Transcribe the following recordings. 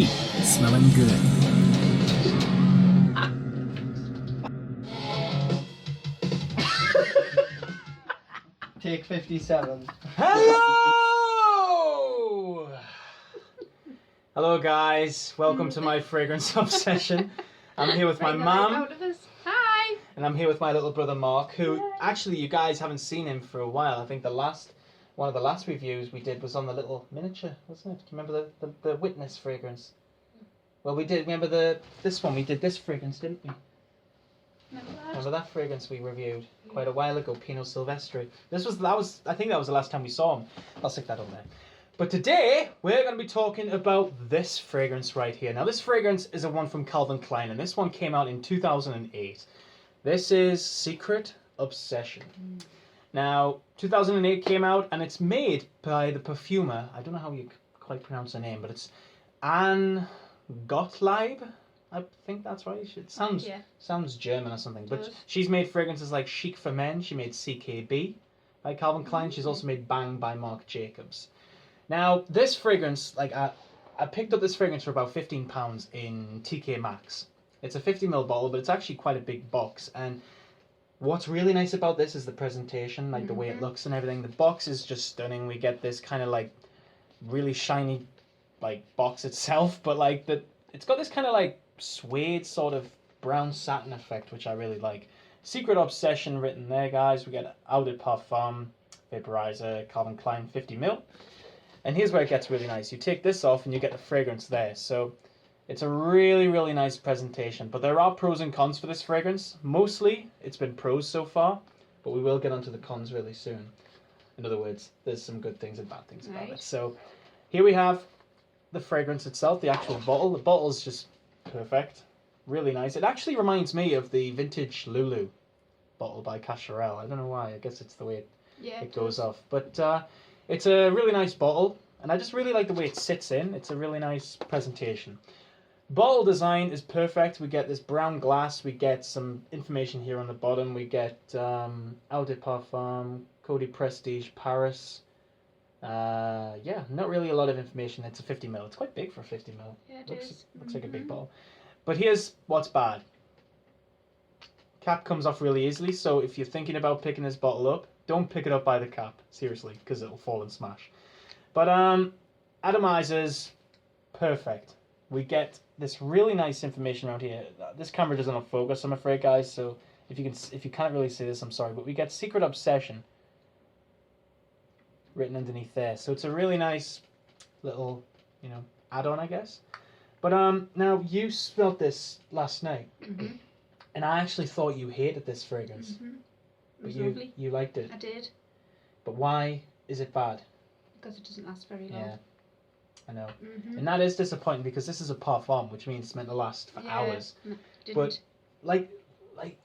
keep smelling good. Take 57. Hello! Hello guys, welcome to my fragrance obsession. I'm here with my mum, Hi! and I'm here with my little brother Mark, who actually you guys haven't seen him for a while. I think one of the last reviews we did was on the little miniature, wasn't it? Do you remember the Witness fragrance? Well, we did. Remember this one? We did this fragrance, didn't we? Remember that fragrance we reviewed quite a while ago, Pinot Silvestre. I think that was the last time we saw him. I'll stick that on there. But today we're going to be talking about this fragrance right here. Now this fragrance is a one from Calvin Klein, and this one came out in 2008. This is Secret Obsession. Now 2008 came out, and it's made by the perfumer. I don't know how you quite pronounce her name, but it's Anne Gottlieb. I think that's right. It sounds German or something. But she's made fragrances like Chic for Men. She made CKB by Calvin Klein. She's also made Bang by Marc Jacobs. Now, this fragrance, I picked up this fragrance for about £15 in TK Maxx. It's a 50ml bottle, but it's actually quite a big box. And what's really nice about this is the presentation, the way it looks and everything. The box is just stunning. We get this kind of really shiny box itself, but it's got this kind of suede sort of brown satin effect, which I really like. Secret Obsession written there, guys. We get Eau de Parfum vaporizer, Calvin Klein 50ml. And here's where it gets really nice. You take this off and you get the fragrance there. So it's a really, really nice presentation. But there are pros and cons for this fragrance. Mostly it's been pros so far, but we will get onto the cons really soon. In other words, there's some good things and bad things about it. So here we have the fragrance itself, the actual bottle. The bottle's just perfect. Really nice. It actually reminds me of the vintage Lulu bottle by Cacharel. I don't know why. I guess it's the way it goes off. But it's a really nice bottle, and I just really like the way it sits in. It's a really nice presentation. Bottle design is perfect. We get this brown glass. We get some information here on the bottom. We get Eau de Parfum, Cody Prestige, Paris. Not really a lot of information. It's a 50ml. It's quite big for 50ml. Yeah, it looks like a big bottle. But here's what's bad. Cap comes off really easily, so if you're thinking about picking this bottle up, don't pick it up by the cap, seriously, because it'll fall and smash. But atomizers, perfect. We get this really nice information around here. This camera doesn't have focus, I'm afraid, guys. So if you can't really see this, I'm sorry. But we get Secret Obsession written underneath there. So it's a really nice little, add-on, I guess. But now you smelled this last night, and I actually thought you hated this fragrance. But you liked it. I did. But why is it bad? Because it doesn't last very long. Yeah, I know. And that is disappointing because this is a parfum, which means it's meant to last for hours. But like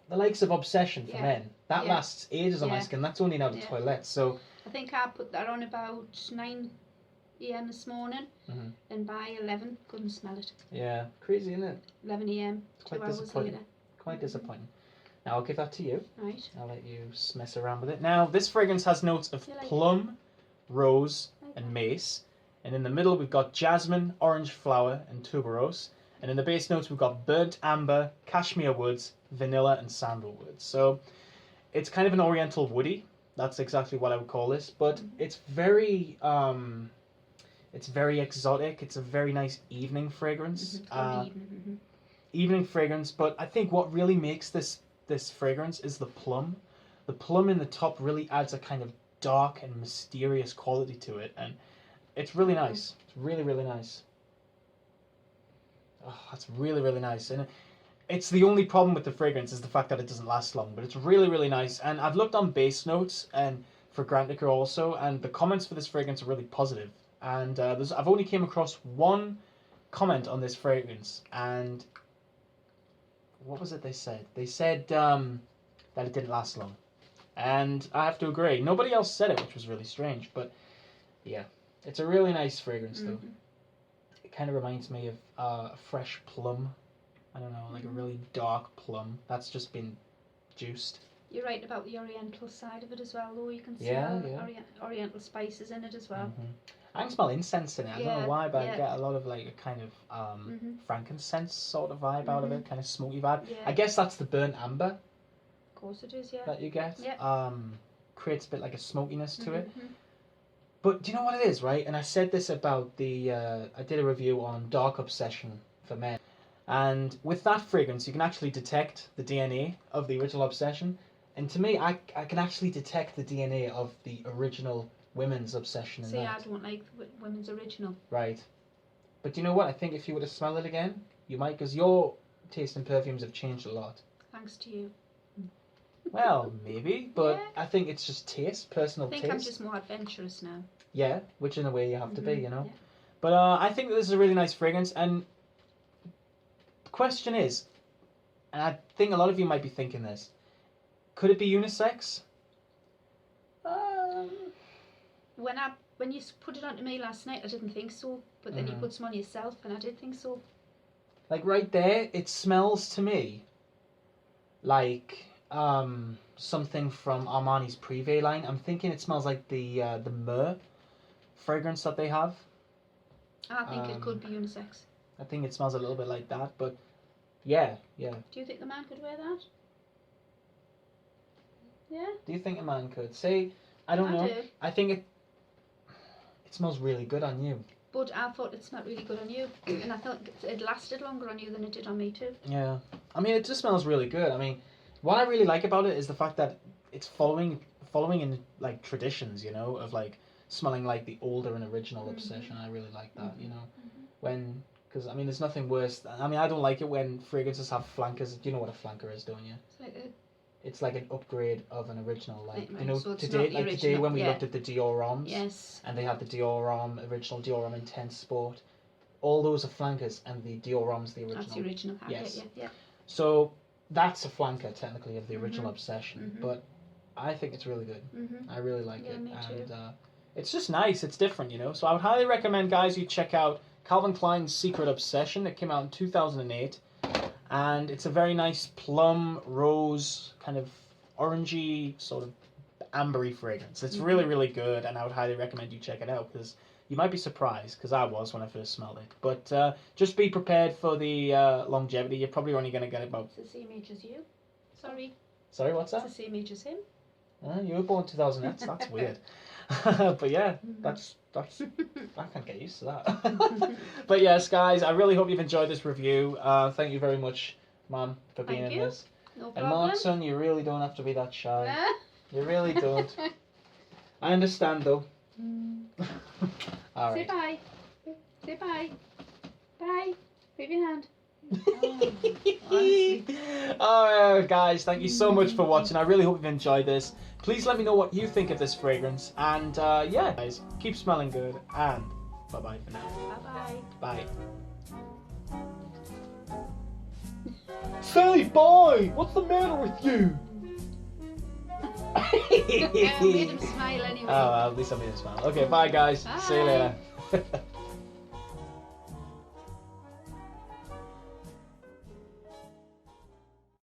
the likes of Obsession for Men, that lasts ages on my skin. That's only now the toilet. So I think I put that on about 9 a.m. this morning, and by 11 couldn't smell it. Yeah, crazy, isn't it? 11 a.m. Quite 2 hours disappointing. later. Quite disappointing. Now I'll give that to you. Right. I'll let you mess around with it. Now this fragrance has notes of plum, rose, and mace. And in the middle we've got jasmine, orange flower, and tuberose. And in the base notes we've got burnt amber, cashmere woods, vanilla, and sandalwood. So it's kind of an oriental woody. That's exactly what I would call this. But it's very exotic. It's a very nice evening fragrance. Evening fragrance. But I think what really makes this fragrance is the plum. The plum in the top really adds a kind of dark and mysterious quality to it, and it's really nice. It's really, really nice. Oh, that's really, really nice. And it's the only problem with the fragrance is the fact that it doesn't last long, but it's really, really nice. And I've looked on base notes and for Fragrantica also, and the comments for this fragrance are really positive. And I've only came across one comment on this fragrance, and what was it they said? They said that it didn't last long. And I have to agree. Nobody else said it, which was really strange. But yeah, it's a really nice fragrance, though. It kind of reminds me of a fresh plum. I don't know, like a really dark plum that's just been juiced. You're right about the oriental side of it as well, though. You can see Yeah, the yeah. oriental spices in it as well. I can smell incense in it. I don't know why, but I yeah. get a lot of like a kind of frankincense sort of vibe out of it, kind of smoky vibe. Yeah. I guess that's the burnt amber Of course it is, yeah. that you get. Yeah. Creates a bit like a smokiness to it. But do you know what it is, right? And I said this about the, I did a review on Dark Obsession for men. And with that fragrance, you can actually detect the DNA of the original Obsession. And to me, I can actually detect the DNA of the original Women's Obsession in See, that. I don't like the women's original. Right. But do you know what? I think if you were to smell it again, you might, because your taste in perfumes have changed a lot. Thanks to you. Well, maybe, but I think it's just taste, personal taste. I think I'm just more adventurous now. Yeah, which in a way you have to be, you know. Yeah. But I think that this is a really nice fragrance, and the question is, and I think a lot of you might be thinking this, could it be unisex? When you put it onto me last night, I didn't think so. But then you put some on yourself, and I did think so. Like right there, it smells to me like something from Armani's Privé line. I'm thinking it smells like the Myrrh fragrance that they have. I think it could be unisex. I think it smells a little bit like that, but yeah. Do you think the man could wear that? Yeah. Do you think a man could? Say, I don't know. do. I think it smells really good on you. But I thought it smelled really good on you, and I thought it lasted longer on you than it did on me too. Yeah. I mean, it just smells really good. I mean, what I really like about it is the fact that it's following in like traditions, you know, of like smelling like the older and original Obsession. I really like that, you know, because I mean, there's nothing worse. I mean, I don't like it when fragrances have flankers. Do you know what a flanker is, don't you? It's like an upgrade of an original, like Right, you know, so it's today, not the like today original, when we yeah. looked at the Dior Homs, Yes. and they had the Dior Homme, original Dior Homme Intense Sport. All those are flankers, and the Dior Homme's the original. That's the original. Yes. Yeah. So that's a flanker technically of the original Obsession, but I think it's really good. I really like it, me and too. it's just nice. It's different, you know. So I would highly recommend, guys, you check out Calvin Klein's Secret Obsession. It came out in 2008, and it's a very nice plum, rose, kind of orangey, sort of ambery fragrance. It's really, really good, and I would highly recommend you check it out because you might be surprised, because I was when I first smelled it. But just be prepared for the longevity. You're probably only going to get about... It's the same age as you. Sorry. Sorry, what's that? It's the same age as him. You were born 2008, so that's weird. But yeah, that's I can't get used to that. But yes, guys, I really hope you've enjoyed this review. Thank you very much, Mum, for being in this. No And problem. Mark, son, you really don't have to be that shy. Huh? You really don't. I understand, though. All Say right. bye. Say bye. Bye. Wave your hand. Alright, guys, thank you so much for watching. I really hope you've enjoyed this. Please let me know what you think of this fragrance. And yeah, guys, keep smelling good. And bye-bye for now. Bye-bye. Bye. Say bye! What's the matter with you? I made him smile anyway. Oh, well, at least I made him smile. Okay, bye, guys. See you Bye. later.